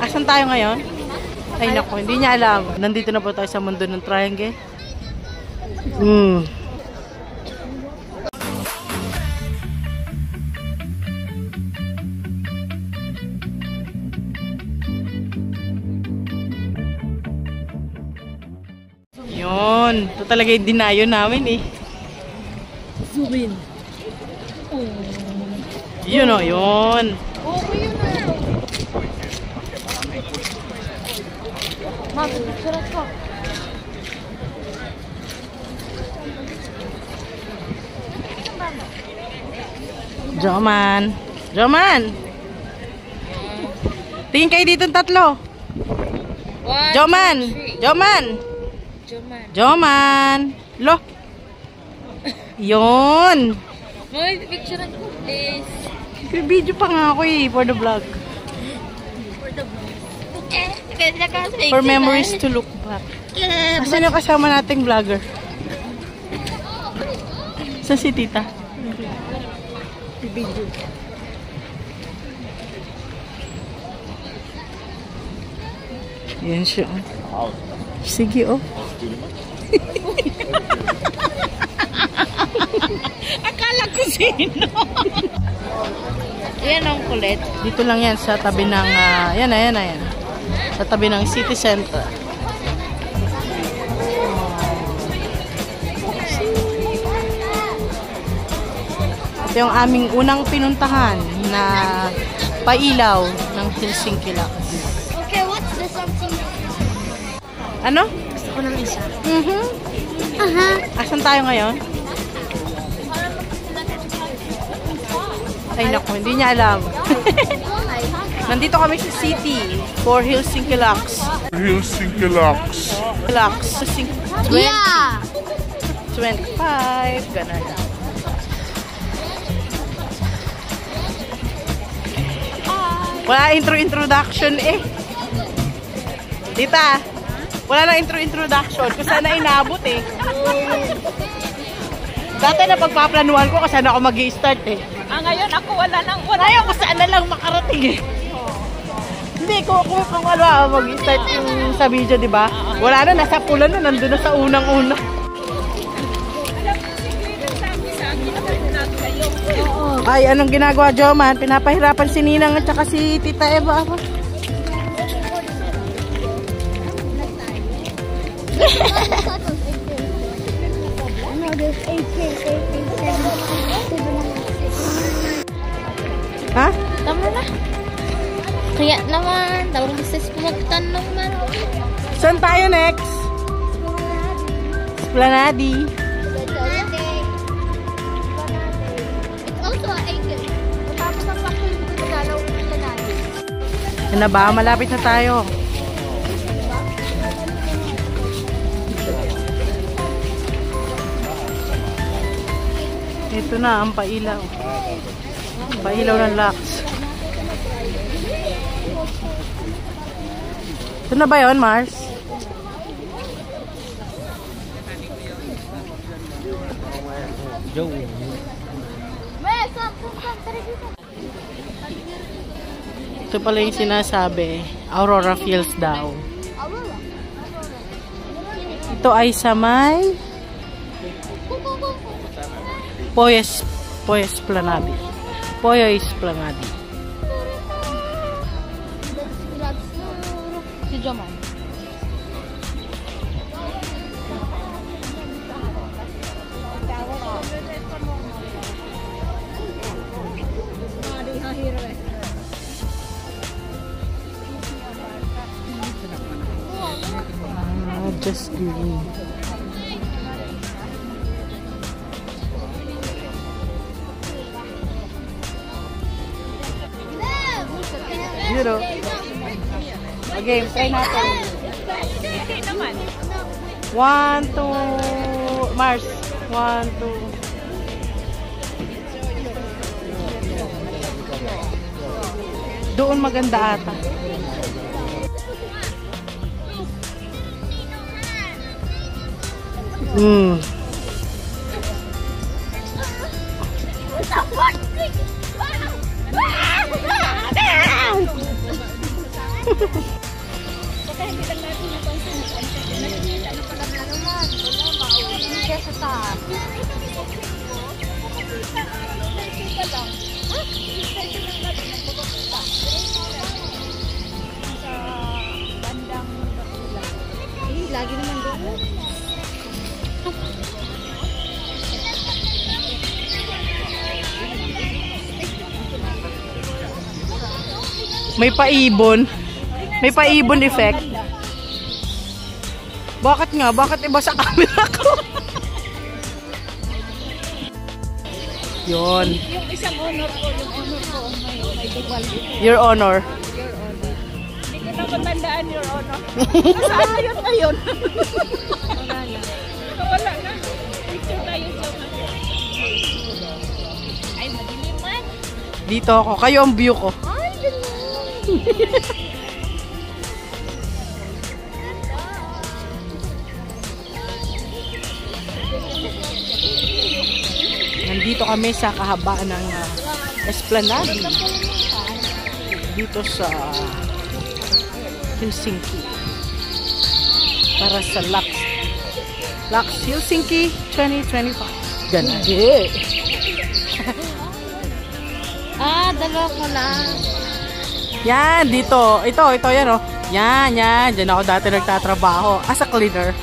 Asan tayo ngayon? Ay naku, hindi niya alam. Nandito na po tayo sa mundo ng triangle. Yun. Ito talaga yung dinayo namin eh. Zoom in. Yun o, yun. Okay yun na. Mag-surat ko. Joman. Joman! Tingin kayo dito tatlo. Joman! Joman! Joman! Lo! Yun! May picture ko, please. Video pa nga ako eh, for the vlog. For memories to look back. Asan yung kasama nating vlogger? Sa si tita? Video. Yan siya. Sige oh. Akala ko sino. Yan ang kulit. Dito lang yan sa tabi ng yan. Sa tabi ng city center. Ito yung aming unang pinuntahan na pailaw ng Helsinki Locks. Okay, what's the something? Ano? Gusto ko ng isa. Asan tayo ngayon? Ay naku, hindi niya alam. Nandito kami sa city for Helsinki Locks. Helsinki Locks. Locks. 20, Yeah! 25. Ganun lang. Wala introduction eh. Tita, wala na introduction. Kung saan na inabot eh. Dati na pagpaplanuhan ko kasi saan ako mag-i-start eh. Ngayon ako wala nang Ayaw ko saan na lang makarating eh. Hindi, kung wala mag-i-start yung sa video, di ba? Wala na, nasa pula na, nandun na sa unang-una. Ay, anong ginagawa, Joman? Pinapahirapan si Ninang at saka si Tita Eva. Ha? Tama na. Kaya naman, tawag business ko magtanong na. Saan tayo next? Esplanade. Yan na ba? Malapit na tayo. Ito na ang pailaw. Pailaw ng Locks. Ito na ba yun, Mars? Ito pala yung sinasabi. Aurora Fields daw. Ito ay sa may Poyo Esplanade. Poyo Esplanade. Si Joman. Just green. Zero. Okay, try natin. 1, 2, Mars. 1, 2. Doon maganda ata. Baka hindi lang natin napansin. Nakikita na pala na naman. Wala, mauwi. Hindi sa taas. Nakikita lang. Ha? Nakikita lang natin ang bubakita. Sa bandang bakula. Eh, lagi naman doon. May paibon. May paibon effect. Bakit nga? Bakit iba sa camera ko? Yun. Yung isang honor ko, may dual. Your honor. Hindi ko na matandaan, Your Honor. Saan na yun ngayon? Wala na. Wala na. Picture tayo dyan. Ay, madilim man. Dito ako. Kayo ang view ko. Ay, gano'n. Nandito kami sa kahabaan ng Esplanade. Dito sa Helsinki. Para sa Lux Helsinki 2025. Ganda. Dalawa ko lang. Yan, dito. Ito, yan, oh. Yan. Diyan ako dati nagtatrabaho. As a cleaner.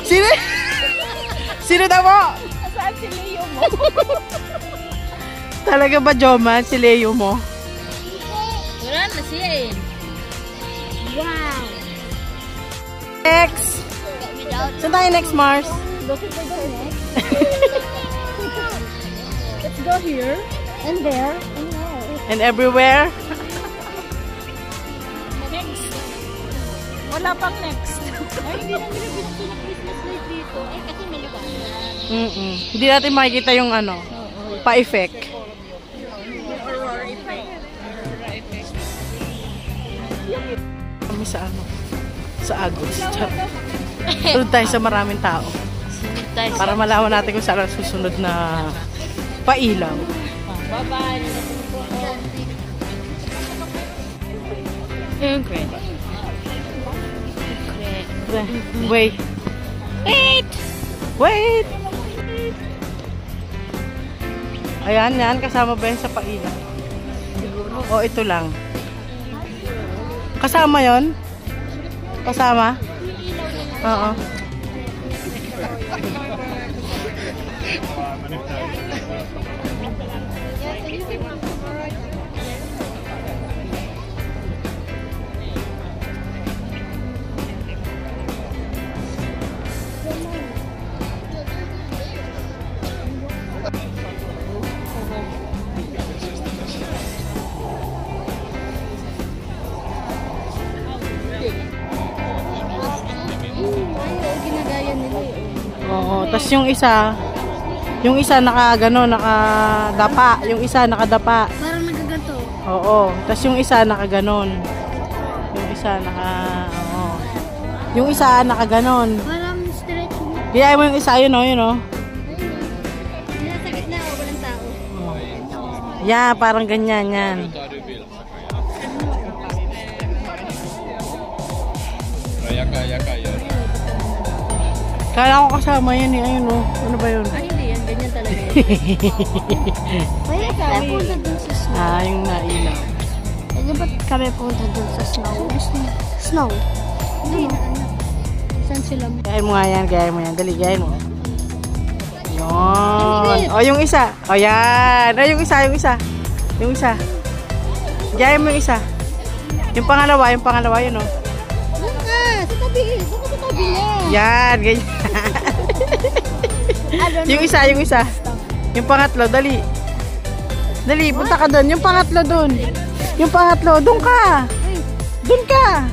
Sino? Sino daw mo? Saan si Leo mo? Talaga ba, Joman? Si Leo mo? Wala na siya eh. Wow. Next! Saan tayo next, Mars? Let's go here. And there. And there. And everywhere? Next. Wala pang next. Ay, hindi na binibigyan ng Christmas light dito. Ay, kasi maliwanag. Hindi natin makikita yung ano, pa-effect. Aurora effect. Kami sa ano? Sa Agos. Tulad tayo sa maraming tao. Para malaman natin kung saan ang susunod na pailaw. Bye-bye. Yung credit. Wait. Wait! Ayan, kasama ba yan sa pailaw? O, ito lang. Kasama yon? Kasama? Oo. Ginagaya nila eh. Oo, tas yung isa nakagano, nakadapa, yung isa nakadapa. Parang nagaganto. Oo, tas yung isa nakaganon. Yung isa Yung isa nakaganon. Parang stretch mo. Gaya mo yung isa, yun o. Nasa gitna o walang tao. Yeah, parang ganyan, yan. Kala ko kasama yan eh, ayun o. Ano ba yun? Ay, hindi yan. Ganyan talaga yan. Kaya kami punta dun sa snow. Yung nailaw. Kaya ba't kami punta dun sa snow? Snow? Hindi na anak. Saan sila? Gayahin mo nga yan, gayahin mo yan. Dali, gayahin mo. Yun. O, yung isa. O, yan. O, yung isa. Yung isa. Gayahin mo yung isa. Yung pangalawa, yun o. Doon ka! Sa tabi! Doon ka sa tabi niya! Yan, ganyan. Yung isa. Yung pangatlo, dali. Dali, punta ka doon. Yung pangatlo doon. Doon ka. Doon ka.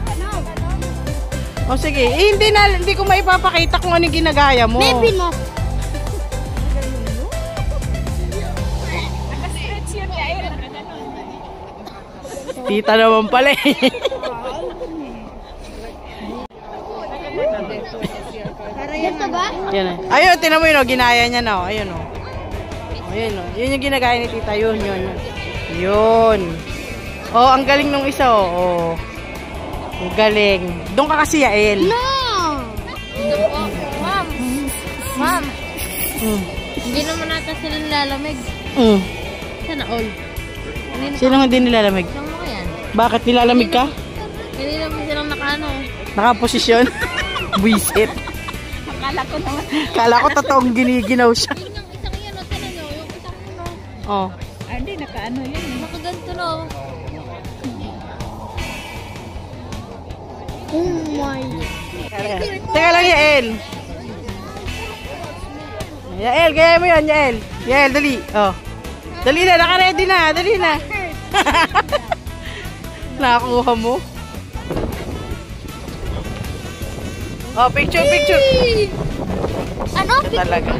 O sige, hindi ko maipapakita kung ano yung ginagaya mo. Baby mo! Tita naman pala eh. Ganito ba? Yan eh. Ayun, tinan mo yun o, ginaya niya na o. Ayun o. Ayun, oh. Yun yung ginagaya ni tita. Yun. Oh, ang galing nung isa, oh. Ang galing. Doon ka kasi, Yael. No! Ma'am. Hindi naman natin sila nilalamig. Sana all. Sino hindi nilalamig? Saan mo yan? Bakit nilalamig ka? Hindi naman silang nakaano. Nakaposisyon? Buisit. Kala ko totoong giniginaw siya. Yung isang yan, o tinan nyo. Yung isang ano. Oh. Hindi, nakaano yun. Nakaganto na. Oh my. Teka lang, Yael. Yael, gaya mo yun, Yael. Yael, dali. Oh. Dali na, naka-ready na. Dali na. Nakakuha mo. Oh, picture. Ano? Talaga.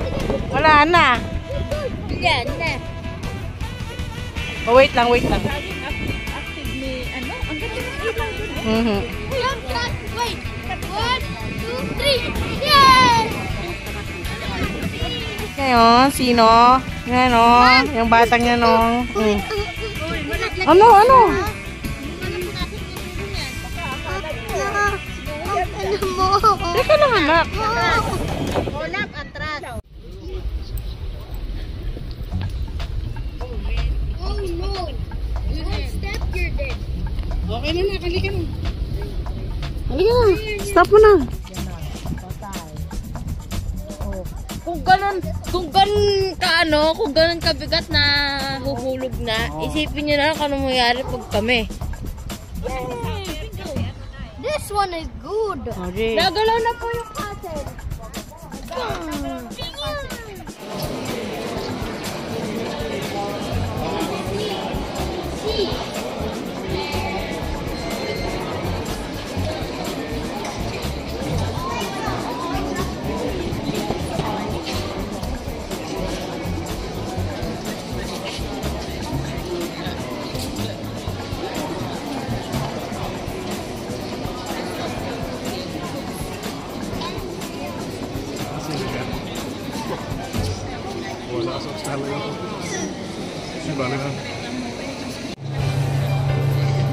Wala na. Yan na. Oh, wait lang. Active ni ano? Ang ganda ng ilaw dun. Wait. 1, 2, 3. Yes! Ngayon, sino? Yan o. Yung batang yan o. Ano? Teka lang, anak. Ulap, atras. Oh no! You don't step, you're dead. Okay na, halika na. Halika na. Stop mo na. Kung ganun kabigat na huhulog na, isipin nyo na kung ano mangyari pag kami. This one is good. Okay. Nagalaw na po yung castle.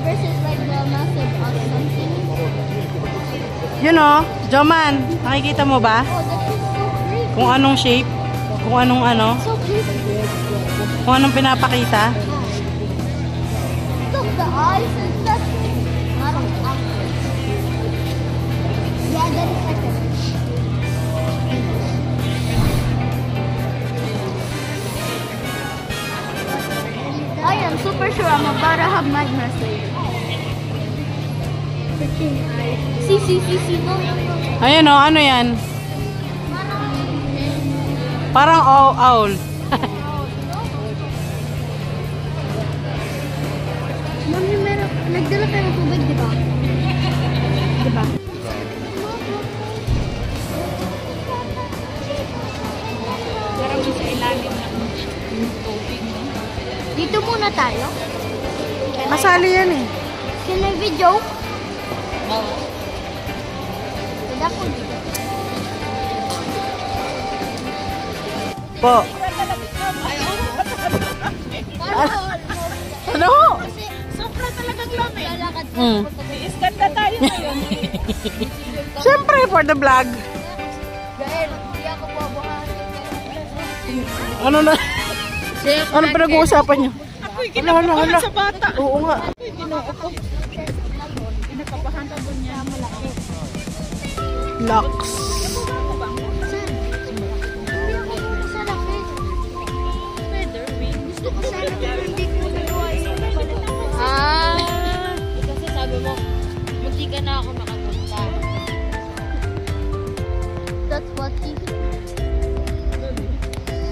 Versus like the massive or something. Yun o, Joman, nakikita mo ba? Oh, that is so pretty. Kung anong shape? Kung anong ano? So pretty. Kung anong pinapakita? Look, the eyes and stuff. I don't know. Yeah, that is like a... I am super sure I'm about to have nightmares later. Freaking eyes. See. No. Ayun o, ano yan? Parang owl. Mami, nagdala kayo ng tubig, di ba? Diba? Parang sa ilalim ng tubig. Dito muna tayo. Masali yan eh. Can I video? Oo. Kada ko dito. Po. Ano? Sobra talagang lamig. Lalakad ko. Mm. Iskanda tayo ngayon. Siyempre, for the vlog. Dahil, hindi ako babahan. Ano na? Ano pinag-uusapan niyo? Hala. Sa bata. Oo nga. Pinakabahan ka doon niya. Malaki. Lux. Sa laki. Gusto ko sana hindi ko nagawa yung kasi sabi mo, hindi ka na ako makapunta. That's what he...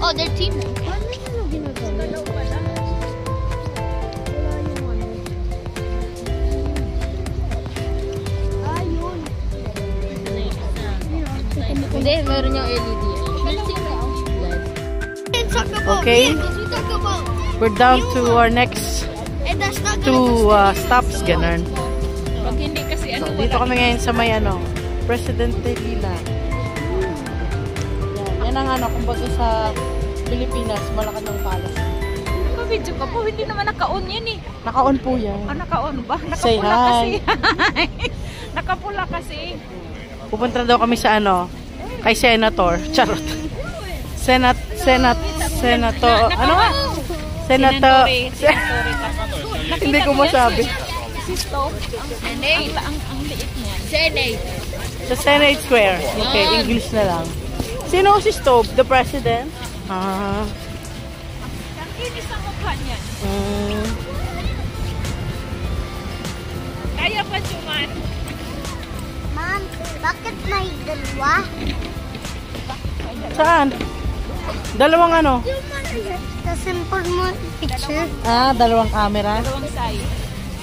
Oh, they're teammates. Paano nila ginagawa? Dalawa lang. Wala yung ano. Ayun. Hindi, meron yung LED. Okay. We're down to our next two stops, ganun. Pag hindi kasi So, dito kami ngayon sa may ano, Presidente Lila. Yan ang ano, kumbaga sa Pilipinas, Malacanang Palace. Video ka po, hindi naman naka-on yan eh. Naka-on po yan. Ah, naka-on ba? Say Nakapula hi. kasi. Nakapula kasi. Pupunta daw kami sa ano, kay Senator. Charot. Senator. Ano nga? Senator. Hindi ko masabi. Si Stove, ang liit niya. Senate. Sa Senate Square. Okay, English na lang. Sino si Stove? The President? Ah. Ang kinis ang mukha niya. Kaya pa Juman. Ma'am, bakit may dalawa? Saan? Dalawang ano? Sa simple mo picture. Ah, dalawang camera. Dalawang side.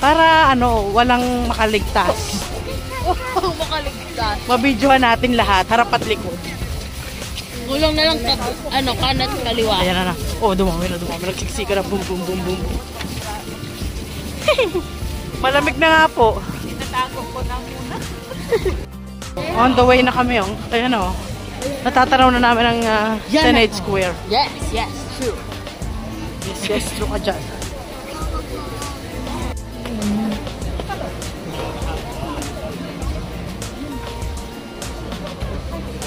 Para ano, walang makaligtas. Makaligtas. Mabidyohan natin lahat, harap at likod. Gulong na lang kanan kaliwa. Ayan na na. Oh, dumami na. Nagsiksika na. Boom, boom, boom, boom. Malamig na nga po. Tinatago ko na muna. On the way na kami, oh. Ayan, oh. Natatanaw na namin ang Senate Square. Yes, true. Yes, true ka dyan.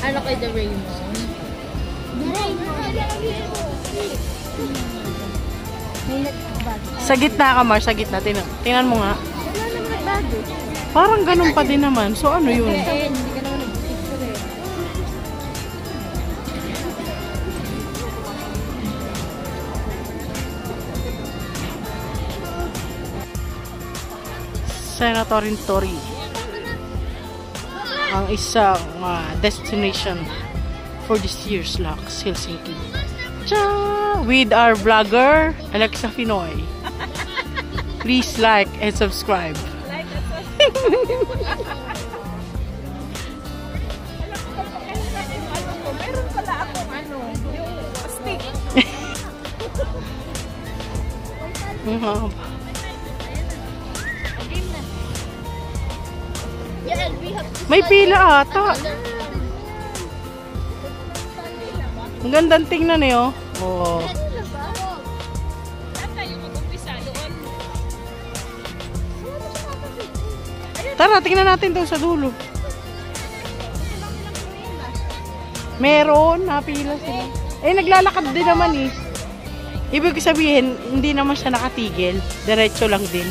Ano kay The Raymond? Sa gitna ka, Mar. Sa gitna. Tingnan mo nga. Parang ganun pa din naman. So, ano yun? Senatorin Tori. Ang isang destination for this year's LAX Helsinki. Cha! With our vlogger, Alexa Finoy. Please like and subscribe. Meron pala akong yung stick. May pila ata. Ang gandang tingnan eh, oh. Oh. Saan tayo mag-umpisa doon? Tara, tingnan natin doon sa dulo. Meron, napila sila. Eh, naglalakad din naman eh. Ibig sabihin, hindi naman siya nakatigil. Diretso lang din.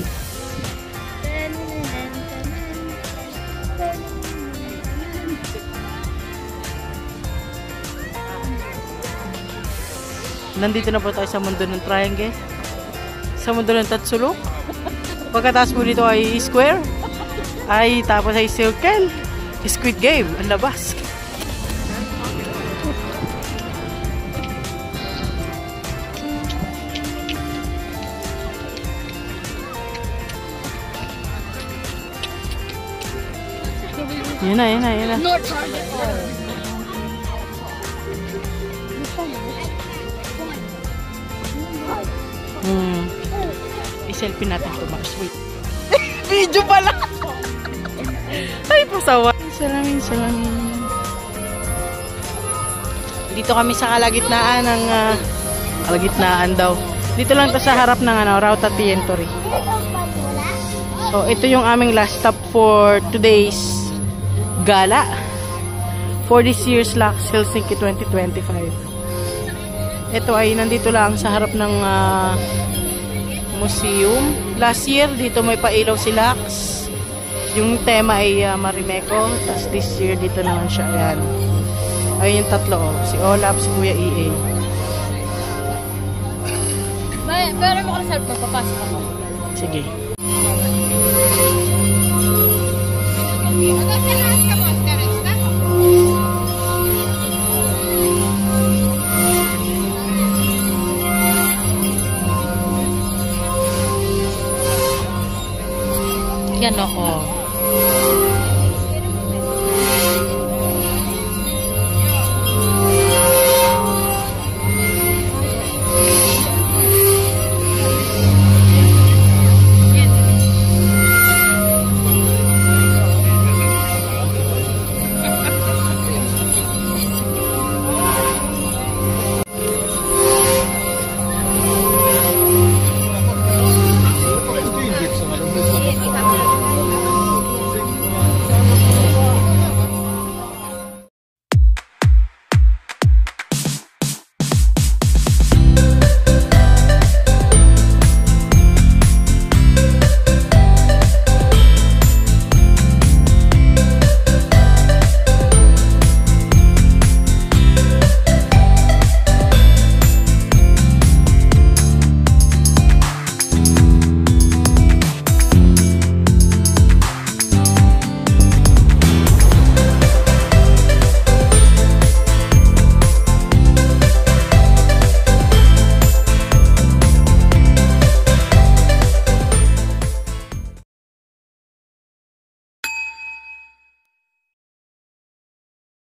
Nandito na po tayo sa mundo ng triangle. Sa mundo ng tatsulok. Pagkatapos mo dito ay square. Ay tapos ay circle. Squid Game. Ang labas. Yun na. North Harbor. I-selfie natin ito, Mars. Wait. Video pala! Ay, pasawa. Salamin. Dito kami sa kalagitnaan ng... kalagitnaan daw. Dito lang to sa harap ng Rauta Tientori. So, ito yung aming last stop for today's gala. For this year's LAX Helsinki 2025. Ito ay nandito lang sa harap ng museum. Last year, dito may pailaw si LAX. Yung tema ay Marimekko. Tapos this year, dito naman siya. Ayan. Ayun yung tatlo. Oh. Si Olaf, si Kuya EA. Pero mo ka sa cellphone, papasok ako. Sige. Yan ako.